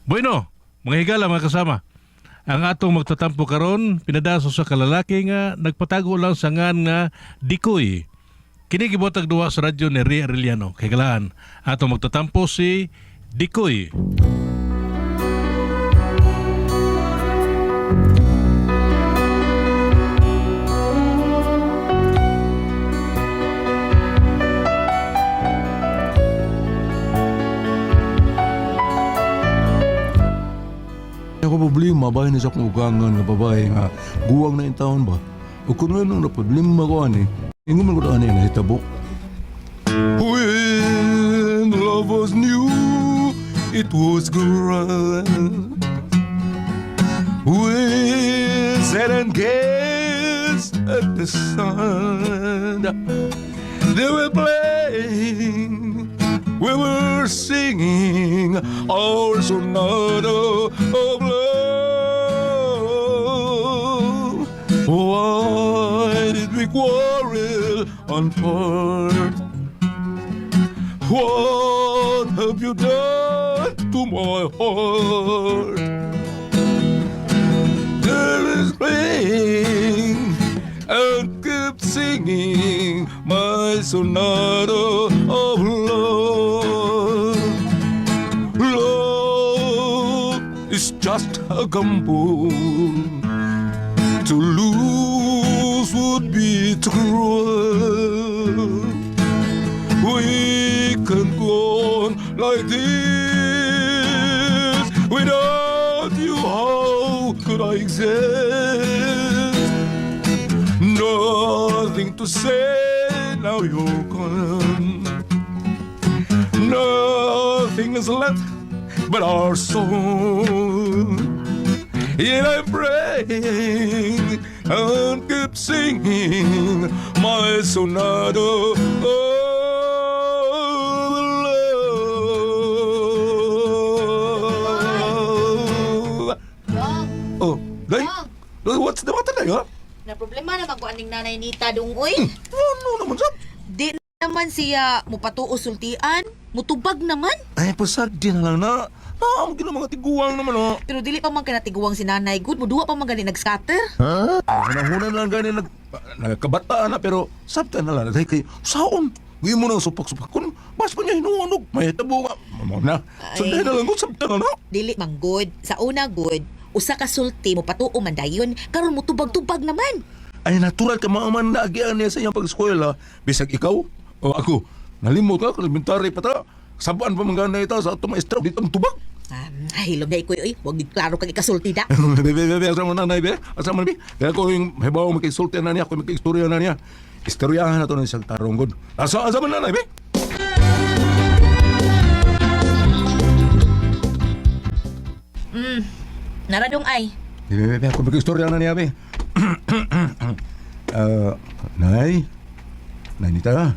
Bueno, mga higala mga kasama. Ang atong magtatampo karon pinadaso sa kalalaki nga nagpatago lang sa ngan nga Dikoy. Kini gibotag duwa sa radyo ni Ria Arellano. Kay galaan, atong magtatampo si Dikoy. Ako problema ba na sa akong ugangan nga babae nga guwang na yung taon ba? O kung ano na problema ko ani, ingon man ko na ani na hitabo. When love was new, it was grand. We sat and gazed at the sun. They were playing, we were singing our sonata of love. Why did we quarrel and part? What have you done to my heart? There is playing and kept singing my sonata of love. Love is just a gamble. To lose would be cruel. We can't go on like this. Without you, how could I exist? Nothing to say, now you're gone. Nothing is left but our soul. Yet I'm praying and keep singing my sonata of love. Oh, day? What's the matter, day, ha? Na problema naman ko aning nanay Nita dungoy. Ano naman, sab? Di naman siya mupatuo sultian, mutubag naman. Ay, pasagdi na lang na. Ang gina mga tiguang naman, ha? Pero dili pa man kinatiguang si nanay good, muduwa pa man gani nag-scatter. Hunan lang gani nagkabataan na pero sabta na lang dahil kay saon. Ngayon mo nang supak-supak kun mas pa niya hinuunog. May tabo nga. Mamo na. Sunday na lang kung sabta na, no? Dili man good. Sa una good, usa ka sulti mo patuo man dayon, karon mo tubag-tubag naman. Ay natural ka maaman na agian niya sa iyang pag-eskwela. Bisag ikaw o ako. Nalimot ka, elementary pa ta. Sabaan pa mga ita sa atong maestra. Dito ang tubag. Ay, hilom na ikoy, oy. Huwag klaro kang ikasulti na. Bebe, asa mo nanay, be? Asa mo, be? Kaya ko yung hebaw makisulti na niya, ako makistorya na niya. Istoryahan na to ng isang tarong god. Asa mo nanay, be? Naradong ay. Bebe, ako makistorya na niya, be. Nay? Nay, Nita?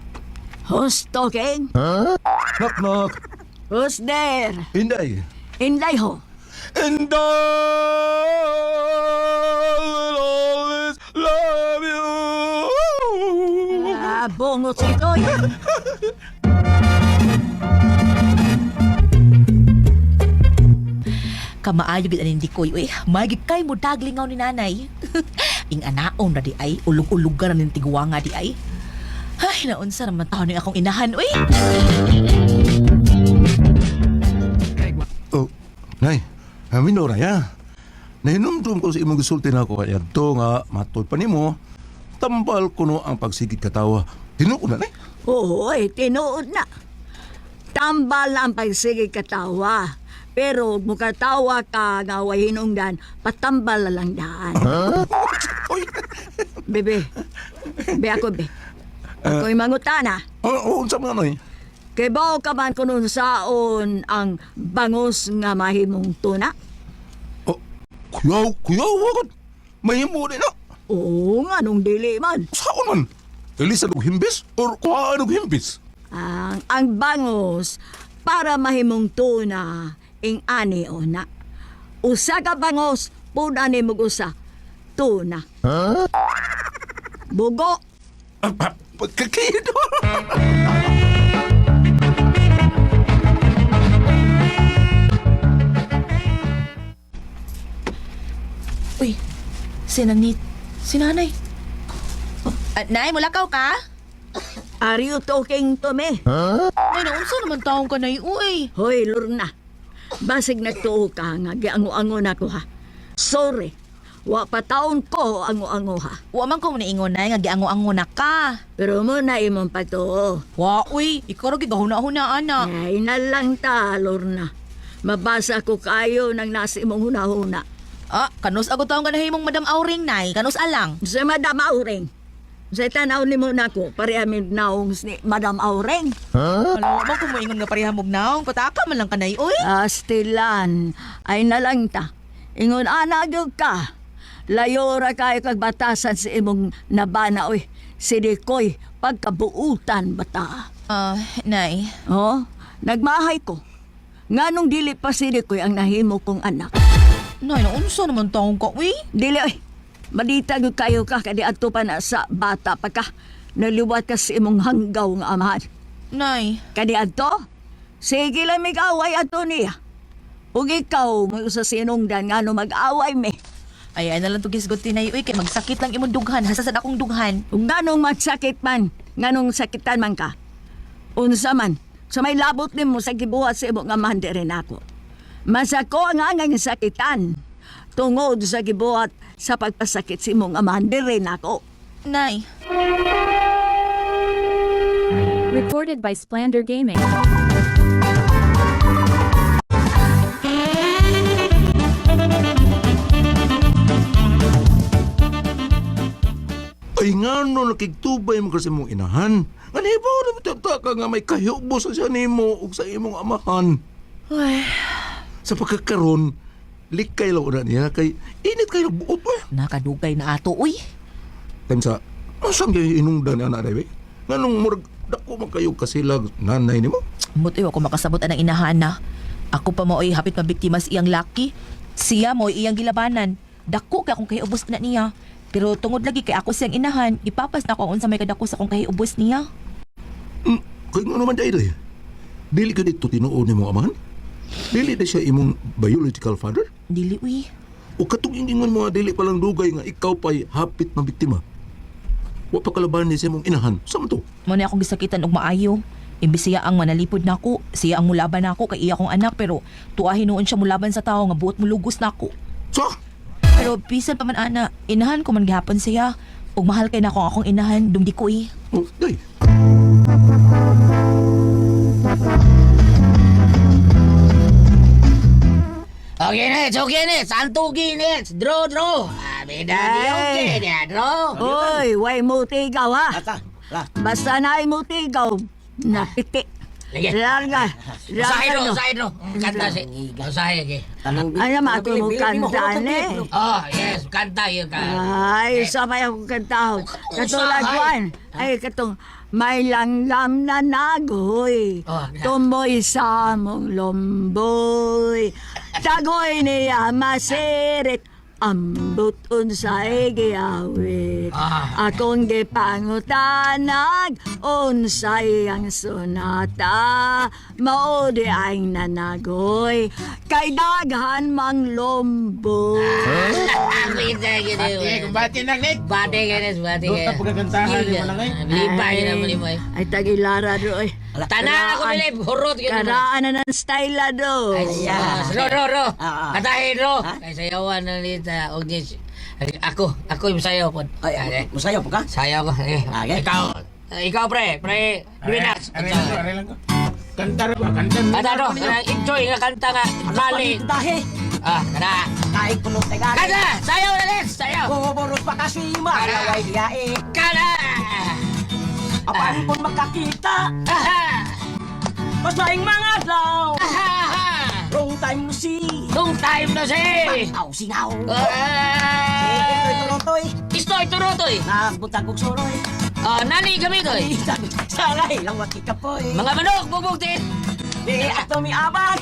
Who's talking? Knock, knock. Who's there? Inday. Inday ho. And I will always love you. Bungot si Toy. Kamaayo gid aning Dikoy, oy. Magig kay mo daglingaw ni nanay. Ing anaon na di ay, ulog-ulugan na ning tiguanga di ay. Ay, naunsa naman taon ni akong inahan, oy. Oh, Nay. Minora ya. Nahinumdum ko sa imong gisulti na ako kaya to nga matod pa nimo. Tambal ko no ang pagsigit katawa. Tinuod na, Nay. Hoy, tinuod na. Tambal ang pagsige katawa. Pero mukatawa ka nga way hinungdan, patambal na lang daan. Oy. Bebe. Be ako, be. Ako'y mangutana. Unsa man Nay? Kay bao ka man kuno saon ang bangos nga mahimong tuna? Oh, kuyaw wagod. Mahimo din na. Oo nga, nung dili man. Saan man? Elisa og himbis or kuhaan og himbis? Ang bangos para mahimong tuna ing ani ona. Usa ka bangos puna ni mugusa tuna. Bugo. Pagkakido. Uy, sinanit. Sinanay. Nay, mulakaw ka? Are you talking to me? Nay, naunsa naman taong ka na uy. Hoy, Lorna. Basig nagtuo ka nga giango-ango na ko ha. Sorry. Wa pa taon ko ango-ango ha. Wa man ko ingon nay nga giango-ango na ka. Pero mo na imong patuo. Wa uy, ikaw ra gigahuna-huna ana. Ay na lang ta, Lorna. Mabasa ko kayo ng nasa imong hunahuna. Ah, kanus ako taong ka na himong Madam Auring nay, kanus alang. Sa Madam Aureng. Sa tanaw ni mo na ko, pare amin naong ni Madam Aureng. Alam mo kung moingon nga pareham og naong, pataka man lang kanay uy. Astilan, ay na lang ta. Ingon ana gyud ka. Layo ra kayo kag batasan sa imong nabana oy. Sidikoy pagkabuutan bata. Nay. Oh, nagmahay ko. Nganong dili pa sidikoy ang nahimo kong anak. Nay, naunsa naman taong ka uy? Dili oy. Madita gyud kayo ka kadi adto pa na sa bata pa ka. Naliwat ka sa imong hanggaw nga amahan. Nay. Kadi adto? Sige lang mig-away ato niya. Ug ikaw, mo sa sinungdan nga no mag-away me. Ay na lang to gisgot tinay uy kay magsakit lang imong dughan, hasasad akong dughan. Ug nganong magsakit man, nganong sakitan man ka. Unsa man, sa may labot nimo sa gibuhat sa imong amahan diri nako. Masako nga nga sakitan. Tungod sa gibuhat sa pagpasakit sa imong amahan diri nako. Nay. Recorded by Splander Gaming. Ay nga no, nakigtubay mo kasi mong inahan. Nga nibaw na matata ka nga may kahiyubo sa siya nimo ug sa imong amahan. Ay, Sa pagkakaroon, likay lang una niya kay init kayo nagbuot ba? nakadugay na ato uy. Time sa, asang kayo inungdan ni anak Rebe? Nga nung murag, dako man kayo kasilag nanay nimo? Mutoy ako makasabot ang inahan na. Ako pa maoy hapit mabiktima sa iyang laki. Siya mo iyang gilabanan. Dako kay akong kahiubos na niya. Pero tungod lagi kay ako siyang inahan, ipapas na ako unsa may kadako sa akong kahiubos niya. Kaya nga naman dahil eh. Dili ka dito tinuon ni mong amahan? Dili na siya imong biological father? Dili uy. O katong ingon mo dili pa lang dugay nga ikaw pa'y hapit na biktima. Wa pa kalaban ni sa imong inahan. Saan to? Mo na akong gisakitan og maayo. Imbis siya ang manalipod nako, siya ang mulaban nako kay iya kong anak pero tuahin noon siya mulaban sa tao nga buot mulugos nako. Sa? Pero bisan pa man ana, inahan ko man gihapon siya. Ug mahal kay nako akong inahan, dumdi ko eh. Oh, day. Okay, net. Santo ginit. Draw. Beda okay niya, draw. Oy, way mo tigaw ha. La. Basta na mo tigaw, napiti. Lagi. Larga. Usahin no. Kanta si. Usahin, okay. Ay, naman ako mo kanta eh. Oh, yes. Kanta yun ka. Ay, sabay ako kantahon. Katulad Juan. Ay, katong may langgam na nagoy. Oh, Tumoy sa mong lomboy. Tagoy niya masirit. Ambot unsay giyawit. Akong gipangutanag unsay ang sonata. Mao di ay nanagoy kay daghan mang lombo. Bati nang net. Bati ganes. Doon na pagkakantahan mo lang eh. Libay na mo eh. Ay tagilara do ay. Tanan ako nila, hurot. Karaan na ng style do. Ay, ro. Katahin ro. Ay, sayawan na nita. Ako yung sayaw po. Ay, masayaw po ka? Sayaw ko. Okay. Ikaw pre. Binas. Aray lang ko. Kanta rin ba? Kanta rin. Kanta ro. Enjoy nga kanta nga. Bali. Dahi. Kada. Kahit puno tayo. Kada. Sayaw na rin. Sayaw. Buburot pa kasi malaway diya eh. Kada. Apaan po makakita? Masaing mga adlaw. Long time no see. Long time na si. Singaw. Tuloy. Istoy turotoy. Nagbutang kong soroy. Nani kami to. Saray lang wakika po eh. Mga manok bubugtin. Di ato mi abang.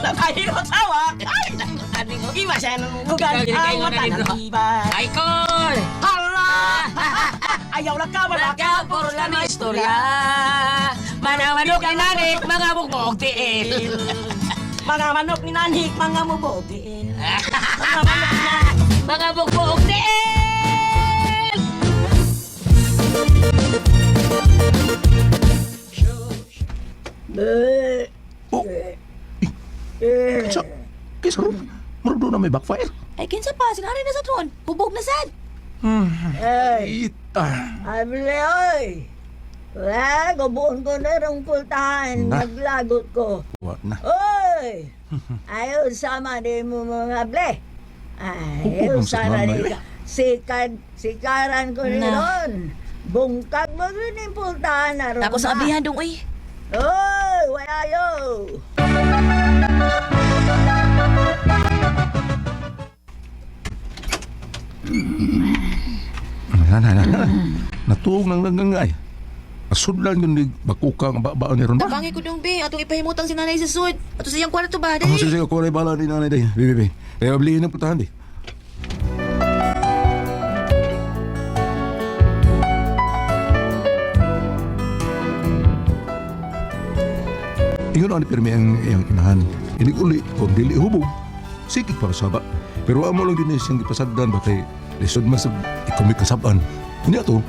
Nakahiro tawak. Ay, iba siya nung lugar. Ang mata ng ibay. Ay kol. Hala! Ayaw lang ka, wala Naka por la na istorya. Mga manok ni nanik, mga bubugtin. Mga manok ni nanik, mga mubotin. Mga manok ni nanik. Mga bukbok din! Oh. Sa, kisa ron, marag doon na may backfire. Ay, kinsa pa, sinari na sa tron. Hubog na sad. Ita. Able, oy! Wala, gubuon ko na rong pultahan. Na. Naglagot ko. Wa na. Oy! Ayaw sama di mo mga ble. Ayaw Huwag sana sama, di eh. ka. Sikaran ko ni Na. ron. Bungkag mo rin yung pultahan na ron. Tapos ha? ang abihan dong, uy. Oy! Wala yo! Natuog ng nangangay. Asudlan yun ni bakukang baan ni ron ba? Tabangi ko dong, be. Atong ipahimutang si nanay sa sud. Ato sa iyang kwarto ba, Ako dali? sige, ako rin bala ni nanay day. Bibi. Kaya baliin ng putahan di. Ingon ni pirmi ang iyang inahan. Ini uli o dili hubog. Sikig para saba. Pero amo lang din siyang ipasagdan ba kay lisod mas ikomik kasaban. Kunya to.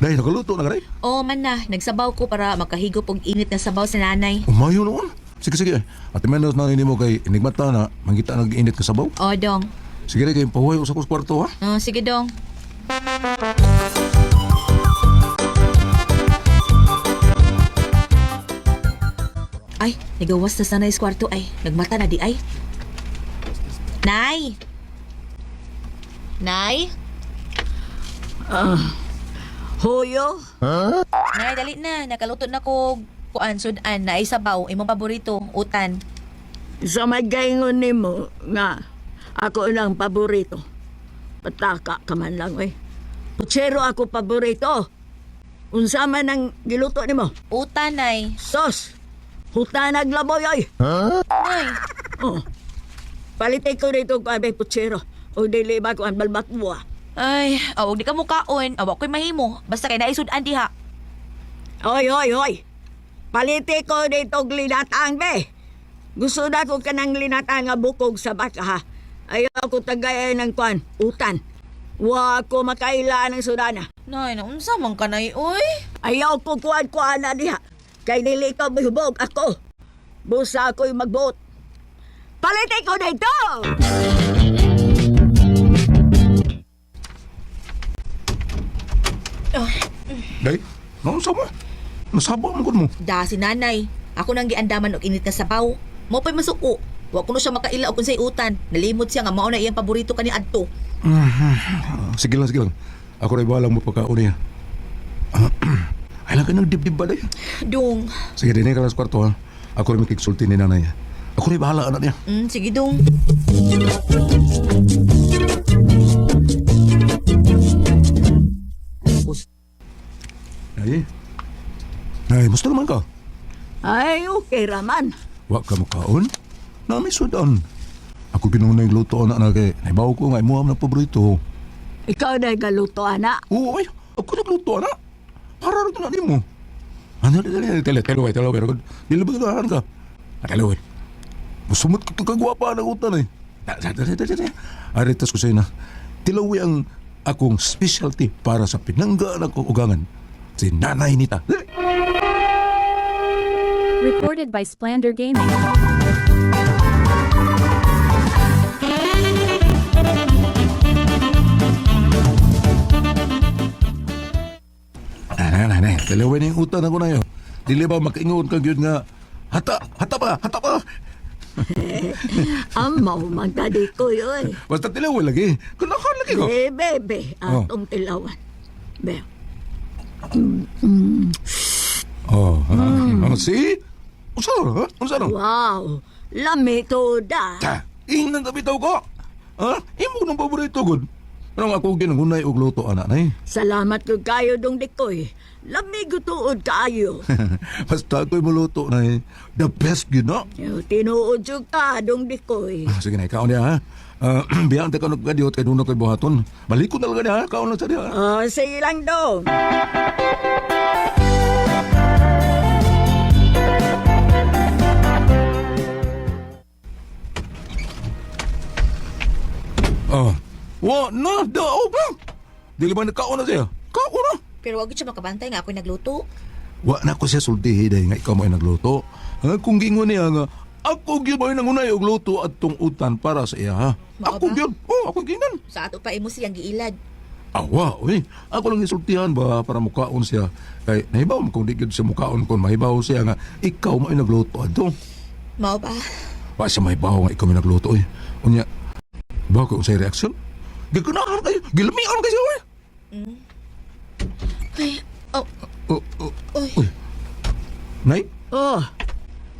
Dahil nakaluto na karay. Oo man na, nagsabaw ko para makahigop og init na sabaw sa nanay. Umayo noon. Sige. At menos na nimo kay inigmata na mangita nag-init ka sabaw. Oo, dong. Sige kay pahuay usa ko sa kwarto ha. Sige, dong. Ay, nagawas na sa nanay sa kwarto ay. Nagmata na di ay. Nay! Nay? Hoyo? Nay, dali na. Nakaluto na ko kuan sudan na ay sabaw. Imong paborito, utan. Sa magaingon ni mo nga ako lang paborito. Pataka ka man lang eh. Putsero ako paborito. Unsa man ang giluto ni mo? Utan, nay. Sos! Hutanag laboy ay! Nay. Oh. Palitay ko dito ko abay putsero. O dili ba ko ang balbat mo ah. Ay, awag di ka mukaon. Awag ko'y mahimo. Basta kay naisudan diha. Hoy! Palitay ko dito og linatang be. Gusto na ko kanang linatang nga bukog sa baka ha. Ayaw ko tagay ng kwan, utan. Wa ko makaila ng sudana. Nay, naunsa man ka, nay, uy? Ayaw ko kuan na diha. Kay dili ka mahubog ako. Busa ako'y magbuot. Palitay ko dito! Day, noon sa mo? Nasaba mo gud mo. Da si nanay. Ako nang giandaman og init na sabaw. Mo pa'y masuko. Wa ko no siya makaila og unsay utan. Nalimot siya nga mao na iyang paborito kani adto. Sige lang. Ako rin balang mo pagkaon niya. Ay lang ka ng dibdib ba day? Dong. Sige, dinay ka lang sa kwarto ha. Ako rin makiksulti ni nanay. Ako rin bahala anak niya. Sige dong. Ay, musta naman ka? Ay, okay raman. Wa ka makaon? Nami sudan. Ako ginunay luto anak na kay naibaw ko nga imuha ng paborito. Ikaw na galuto, anak. Oo, ay, ako nagluto anak. Para rin na mo. Ano, telo, pero dili ba ganahan ka? Telo, musumot ka kagwapa ng utan eh. Aritas ko sa'yo na, tilawi ang akong specialty para sa pinanggaan ako ugangan. Si Nanay Nita. Recorded by Splander Gaming. Nanay, tilawi na yung utan ako na yun. Dili ba makaingon kang yun nga, hata pa. Amaw, magdadi ko yun. Basta tilawi lagi. Kanakan lagi ko. Bebe, atong tilawan. Be. See? Unsa no? Wow, lamito da. Ingnan bitaw ko. Imo nang paborito gud. Anong ako ginunay og luto anak nay? Salamat ko kayo dong dikoy. Lamigo tuod kayo. Basta ako'y maluto nay. The best gid na. Tinuod yung ka dong dikoy. Sige na, ikaw niya ha. Biyang te kanog gadiot kay dunok ko'y buhaton. Balikon na lang niya ha. Kaon lang sa niya. Sige lang dong. Wa na, dao ba? Dili ba nagkaon na siya? Kao na. Pero wag siya makabantay nga ako'y nagluto. Wa na ko siya sultihi dahil nga ikaw mo ay nagluto. Kung gingon niya nga, ako gyud mo ay nangunay og luto at utan para sa iya ha. Mao Ako ba? gyud. Oh, ako ginan. Sa ato pa imo siyang giilad. Awa, uy. Ako lang isultihan ba para mukaon siya. Kay nahibaw mo kung di gyud siya mukaon kon mahibaw siya nga ikaw mo ay nagluto adto. Mao ba? Wa siya mahibaw nga ikaw may nagluto uy. Unya, ba ko unsay reaksyon? Gikunahan kayo. Gilamian kayo uy. Ay, oh, Uy. Nay? Oh,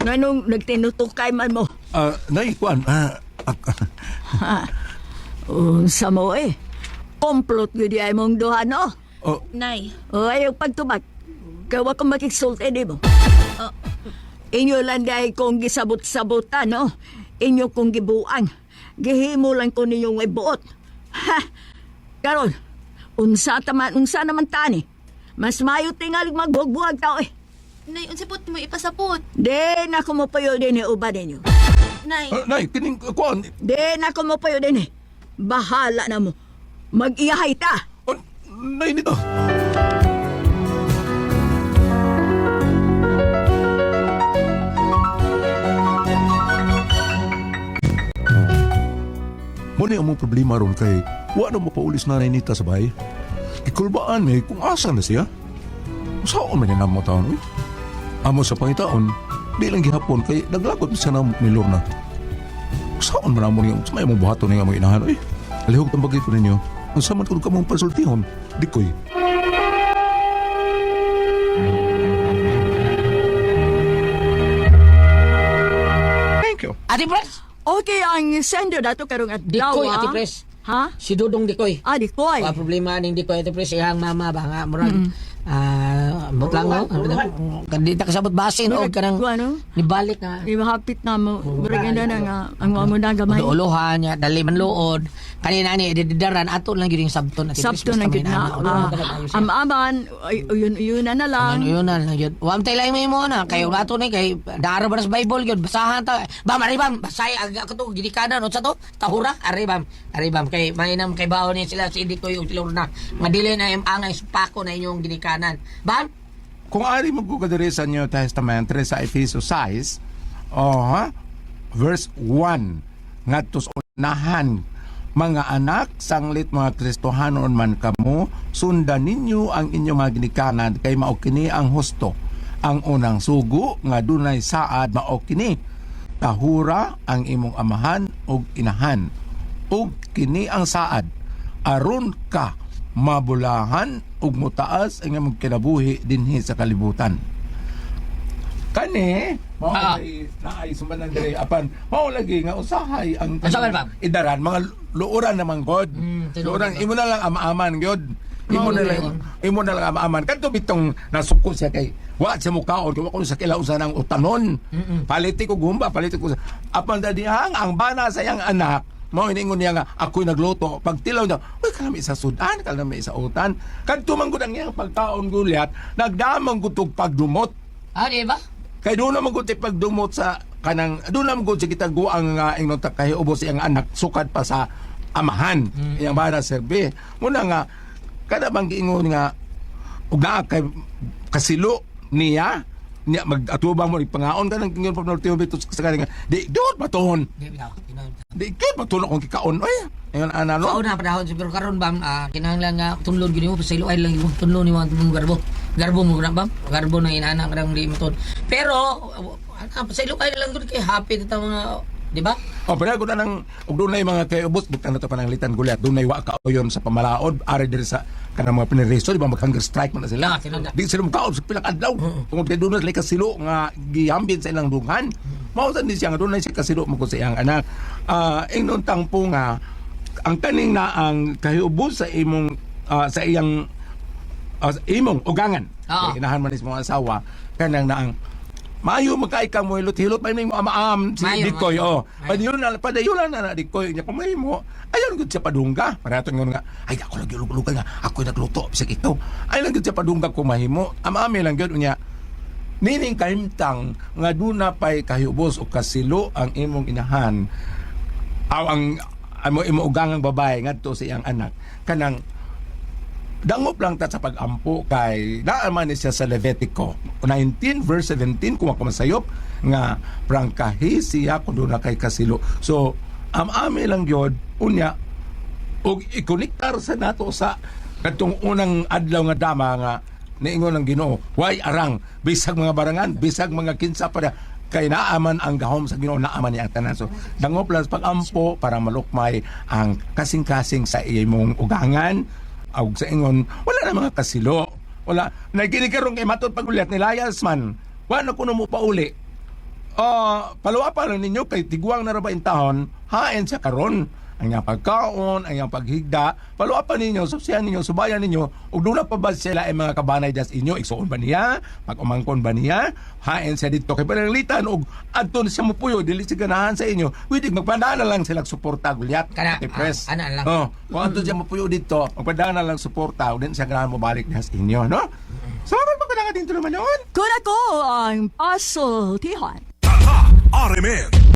nganong nagtinutukay man mo? Nay, kuan. Unsa mo eh. Komplot gyud ay mong duha no. nay. O ayaw pagtubag. Kawa kong makiksulti di mo. Inyo lang dahil kong gisabot-sabotan, no? Inyo kong gibuang. Gihimo lang ko ninyong may buot. Ha! Karon, unsa naman tani. Mas mayo tingali magbuwag-buwag tao eh. Nay, unsa pud mo ipasapot? Di na ko mo payo din eh, uba ninyo. Nay. Nay, kining kuan. Di na ko mo payo din eh. Bahala na mo. Mag-iyahay ta. Nay nito. Muna ang mong problema ron kay wala mo paulis na Nita sa bahay. Ikulbaan may kung asa na siya. Saan man yan mo taon? Amo sa pangitaon, di lang gihapon kay naglagot siya na ni Lorna. Saan man mo niya, sumay mong buhaton niya mo inahan. Alihog tambagay ko ninyo. Ang saman kung ka mong pasultihon, di ko'y. Thank you. Ate Pres! Okay, ang sender dato karong adlaw. Dikoy, ah. Ate Pres. Ha? Si Dudong Dikoy. Dikoy. Wa problema ning Dikoy Ate Pres iyang mama ba nga murag butlang no. Kandi ta kasabot basin og kanang Ano? nibalik nga Imahapit na mo. Beraganda na nga. Ang mo na gamay. Uluhan niya, dali man luod. Kanina ni, didaran, ato lang yun yung sabton. Sabto na gid na. Amaman, yun na lang. Yun na lang yun. Huwag tayo lang mo na. Kayo ato na kay daro ba sa Bible yun. Basahan ta. Bam, aribam. Basay, ako to, gidikada. No, sa to? Tahura? Aribam. Aribam. Kay, mainam kay baon niya sila. Si Dikoy yung silor na. Madili na yung angay supako na inyong gidikanan. Bam? Kung ari magkukadiri sa New Testament sa Efeso 6, verse 1, ngadto sa unahan, mga anak, sanglit mga Kristohanon man kamo, sundan ninyo ang inyong mga ginikanan kay mao kini ang husto. Ang unang sugo nga dunay saad mao kini. Tahura ang imong amahan ug inahan. Ug kini ang saad aron ka mabulahan ug mutaas ang imong kinabuhi dinhi sa kalibutan. Kani mao naay sumanan diri apan mao lagi nga usahay ang Usahay ba? idaran mga luoran naman god. Luoran imo na lang ama-aman god. Imo na lang ama-aman kadto bitong nasukol siya kay wa siya mukaon kay wa ko sa kilausan ng utanon. Paliti ko gumba, paliti ko apan dadihang ang bana sa iyang anak mao iningon niya nga ako'y nagluto pagtilaw niya uy kalami sa sudan kalami sa utan kadto man gud ang iyang pagkaon gulyat nagdamang gutog pagdumot. Di ba? Kay doon naman gud pagdumot sa kanang doon naman gud kita guang nga ingnon ta kay ubos iyang anak sukad pa sa amahan iyang bana serbe muna nga kada bang giingon nga ug naa kay kasilo niya mag-atubang mo pangaon ka ng kingon pa ng tiyo sa kanang di doon batohon di kay matulog kung kikaon oy ayon ana no Kauna pa dahon siguro karon bam kinahanglan nga tunlon gyud mo pasaylo ay lang mo tunlon ni mga garbo. Garbo mo na bam. Garbo na inana kadang di mo ton. Pero pasaylo ay lang gud kay happy ta mga di ba? o pero ko na nang ug dunay mga kay ubos butang na to pananglitan gulyat dunay wa kaoyon sa pamalaod ari diri sa kanang mga pinreso di ba mag hunger strike man na sila di sila makaon sa pilang adlaw tungod kay dunay sila kasilo nga gihambin sa ilang dunghan mao tan di siya nga dunay siya kasilo mo ko sa iyang anak ingnon tangpo nga ang kaning na ang kahiubos sa imong sa iyang imong ugangan kay inahan man is mga asawa kanang na ang maayo magkaika mo hilot-hilot pa mo amaam si Maayo, Dikoy maayo. padayunan na Dikoy nya kumay mo ayon gud siya padungga para tungon nga ay ako lagi luglugan nga ako nagluto bisag ito ay lang gud siya padungga kumahimo amaami lang gud unya nining kahimtang nga duna pay kahubos o kasilo ang imong inahan aw ang amo imuugangang babae ngadto sa iyang anak kanang dangop lang ta sa pagampo kay naaman ni siya sa Levitico 19 verse 17 kung ako masayop nga prangkahi siya kung doon na kay kasilo. So amami lang yun unya og ikonektar sa nato sa katong unang adlaw nga dama nga niingon ng Ginoo way arang bisag mga barangan bisag mga kinsa pa kay naaman ang gahom sa Ginoo naaman niya ang tanan. So dangop lang sa pagampo para malukmay ang kasing-kasing sa imong ugangan og sa ingon wala na mga kasilo wala nagkinikarong kay matud pagulit ni Layas man wala kuno mo pauli paluwa pa lang ninyo kay tiguang na ra ba intahon haen sa karon ang iyang pagkaon, ang iyang paghigda, paluwa pa ninyo, subsiyan ninyo, subayan ninyo, ug doon pa ba sila ay mga kabanay das inyo, igsuon ba niya, pag-umangkon ba niya, haen siya dito, kay pananglitan, ug adto siya mupuyo, dili siya ganahan sa inyo, pwede magpadaan na lang silang suporta, gulyat, Kana, press. ana lang. Kung adto siya mupuyo dito, magpadaan na lang suporta, ug din siya ganahan mo balik sa inyo, no? So, magpadaan ka dito naman yun? Kung ako ang pasultihan. RMN